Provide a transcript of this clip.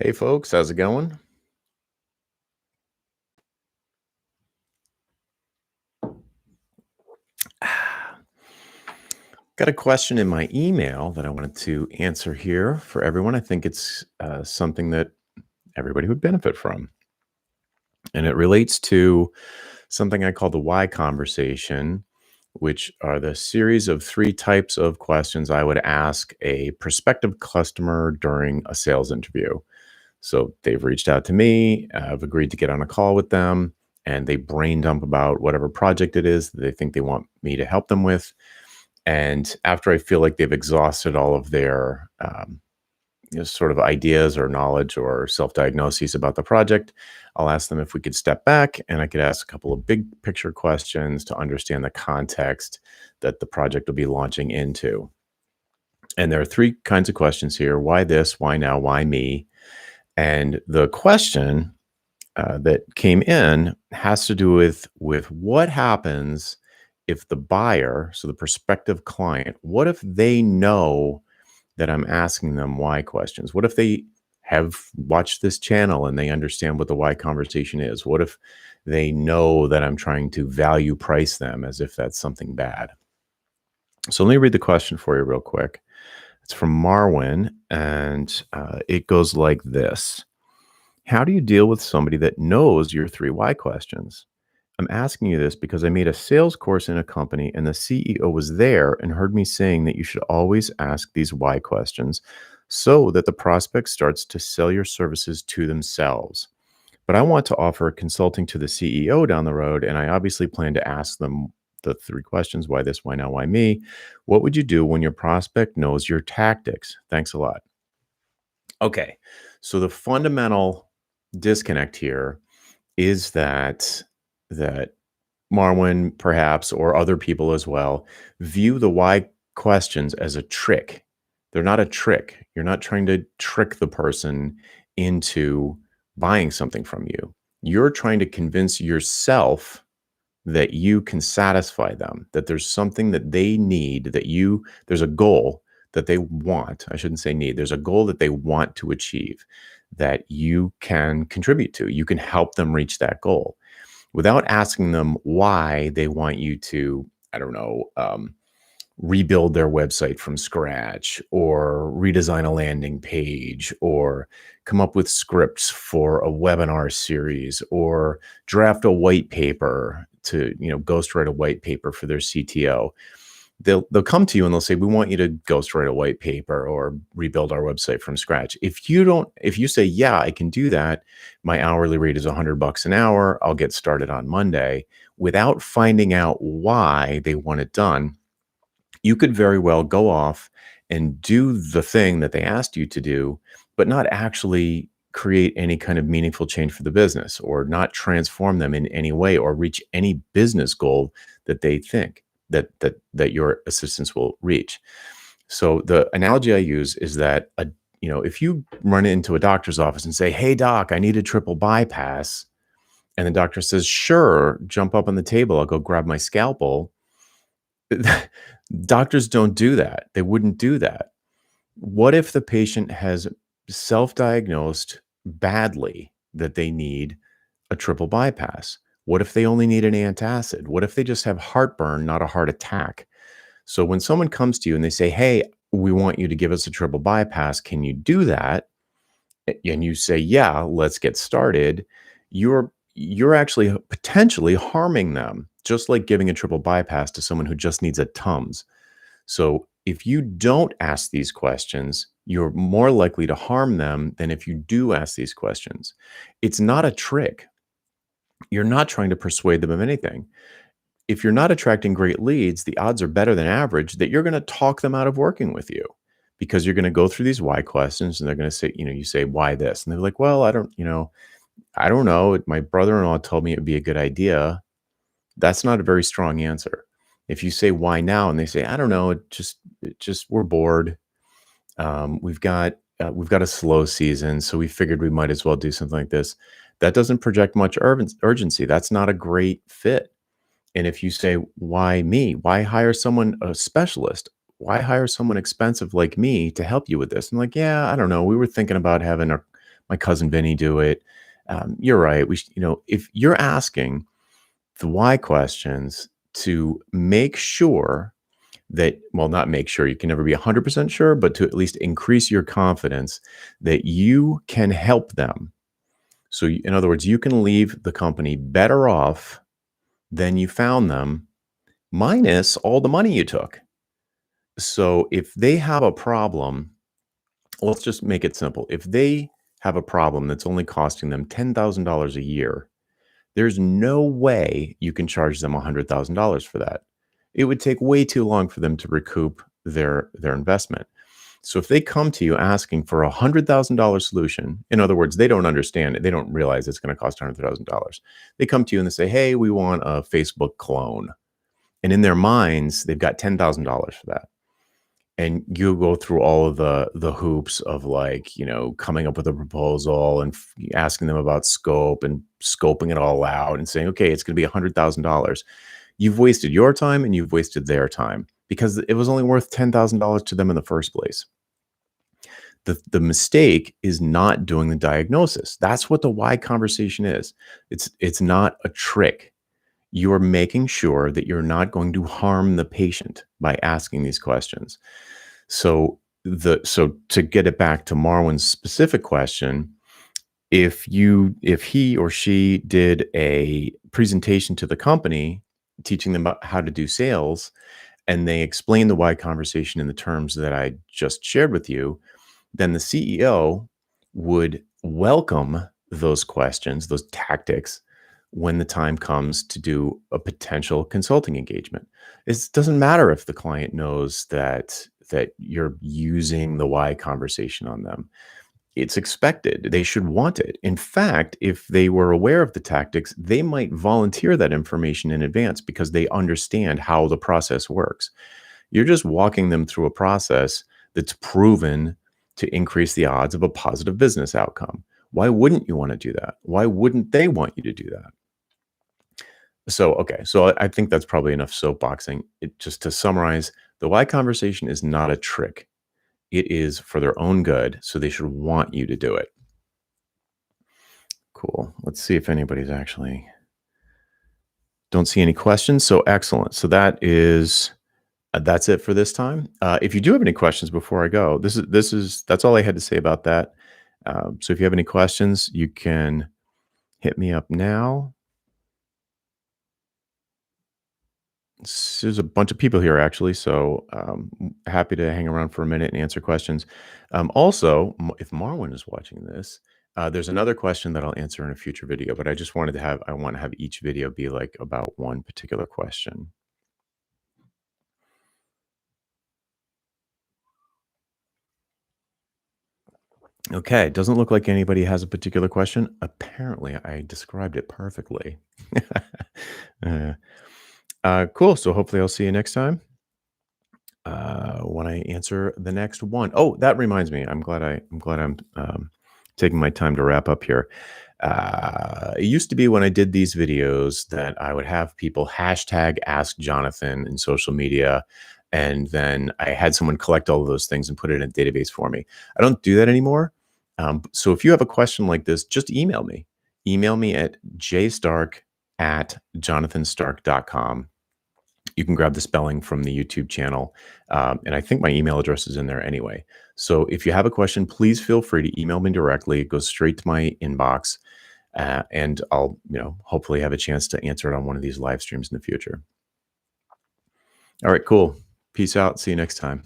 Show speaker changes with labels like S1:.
S1: Hey folks, how's it going? Got a question in my email that I wanted to answer here for everyone. I think it's something that everybody would benefit from. And it relates to something I call the why conversation, which are the series of three types of questions I would ask a prospective customer during a sales interview. So they've reached out to me, I've agreed to get on a call with them, and they brain dump about whatever project it is that they think they want me to help them with. And after I feel like they've exhausted all of their sort of ideas or knowledge or self-diagnoses about the project, I'll ask them if we could step back and I could ask a couple of big picture questions to understand the context that the project will be launching into. And there are three kinds of questions here: why this, why now, why me? And the question that came in has to do with what happens if the buyer, so the prospective client, what if they know that I'm asking them why questions? What if they have watched this channel and they understand what the why conversation is? What if they know that I'm trying to value price them as if that's something bad? So let me read the question for you real quick. It's from Marwin, and it goes like this: how do you deal with somebody that knows your three why questions? I'm asking you this because I made a sales course in a company and the CEO was there and heard me saying that you should always ask these why questions so that the prospect starts to sell your services to themselves. But I want to offer consulting to the CEO down the road, and I obviously plan to ask them the three questions: why this, why now, why me? What would you do when your prospect knows your tactics? Thanks a lot. Okay. So the fundamental disconnect here is that Marwin, perhaps, or other people as well, view the why questions as a trick. They're not a trick. You're not trying to trick the person into buying something from you. You're trying to convince yourself that you can satisfy them, that there's something that they need, there's a goal that they want. I shouldn't say need. There's a goal that they want to achieve that you can contribute to. You can help them reach that goal without asking them why they want you to, I don't know, rebuild their website from scratch or redesign a landing page or come up with scripts for a webinar series or draft a white paper to, ghostwrite a white paper for their CTO. They'll come to you and they'll say, we want you to ghostwrite a white paper or rebuild our website from scratch. If you say, yeah, I can do that, my hourly rate is $100 an hour, I'll get started on Monday, without finding out why they want it done, you could very well go off and do the thing that they asked you to do, but not actually create any kind of meaningful change for the business or not transform them in any way or reach any business goal that they think that your assistance will reach. So the analogy I use is that if you run into a doctor's office and say, "Hey doc, I need a triple bypass," and the doctor says, "Sure, jump up on the table, I'll go grab my scalpel." Doctors don't do that. They wouldn't do that. What if the patient has self-diagnosed badly that they need a triple bypass? What if they only need an antacid? What if they just have heartburn, not a heart attack? So when someone comes to you and they say, "Hey, we want you to give us a triple bypass. Can you do that?" And you say, "Yeah, let's get started." You're actually potentially harming them, just like giving a triple bypass to someone who just needs a Tums. So if you don't ask these questions, you're more likely to harm them than if you do ask these questions. It's not a trick. You're not trying to persuade them of anything. If you're not attracting great leads, the odds are better than average that you're going to talk them out of working with you because you're going to go through these why questions and they're going to say, you say, "Why this?" And they're like, "Well, I don't know. My brother-in-law told me it would be a good idea." That's not a very strong answer. If you say, "Why now?" and they say, "I don't know, it just we're bored. We've got a slow season, so we figured we might as well do something like this." That doesn't project much urgency. That's not a great fit. And if you say, "Why me? Why hire someone, a specialist? Why hire someone expensive like me to help you with this?" I'm like, "Yeah, I don't know. We were thinking about having my cousin Vinny do it. You're right. If you're asking the why questions to make sure that, well, not make sure, you can never be 100% sure, but to at least increase your confidence that you can help them. So, in other words, you can leave the company better off than you found them, minus all the money you took. So, if they have a problem, let's just make it simple. If they have a problem that's only costing them $10,000 a year, there's no way you can charge them $100,000 for that. It would take way too long for them to recoup their investment. So if they come to you asking for a $100,000 solution, in other words, they don't understand it, they don't realize it's going to cost $100,000. They come to you and they say, "Hey, we want a Facebook clone," and in their minds, they've got $10,000 for that. And you go through all of the hoops of, like, coming up with a proposal and asking them about scope and scoping it all out and saying, "Okay, it's going to be $100,000." You've wasted your time and you've wasted their time because it was only worth $10,000 to them in the first place. The mistake is not doing the diagnosis. That's what the why conversation is. It's not a trick. You're making sure that you're not going to harm the patient by asking these questions. So to get it back to Marwin's specific question, if he or she did a presentation to the company teaching them about how to do sales, and they explain the why conversation in the terms that I just shared with you, then the CEO would welcome those questions, those tactics, when the time comes to do a potential consulting engagement. It doesn't matter if the client knows that you're using the why conversation on them. It's expected. They should want it. In fact, if they were aware of the tactics, they might volunteer that information in advance because they understand how the process works. You're just walking them through a process that's proven to increase the odds of a positive business outcome. Why wouldn't you want to do that? Why wouldn't they want you to do that? So, okay. So I think that's probably enough soapboxing. Just to summarize, the why conversation is not a trick. It is for their own good. So they should want you to do it. Cool. Let's see if anybody's actually, don't see any questions. So excellent. So that's it for this time. If you do have any questions before I go, that's all I had to say about that. So if you have any questions, you can hit me up now. There's a bunch of people here actually, so happy to hang around for a minute and answer questions. Also, if Marwin is watching this, there's another question that I'll answer in a future video, but I want to have each video be like about one particular question. Okay, doesn't look like anybody has a particular question. Apparently, I described it perfectly. Cool. So hopefully I'll see you next time when I answer the next one. Oh, that reminds me. I'm glad I'm taking my time to wrap up here. It used to be when I did these videos that I would have people hashtag Ask Jonathan in social media, and then I had someone collect all of those things and put it in a database for me. I don't do that anymore. So if you have a question like this, just email me. Email me at jstark@jonathanstark.com. You can grab the spelling from the YouTube channel. And I think my email address is in there anyway. So if you have a question, please feel free to email me directly. It goes straight to my inbox. And I'll, hopefully have a chance to answer it on one of these live streams in the future. All right, cool. Peace out. See you next time.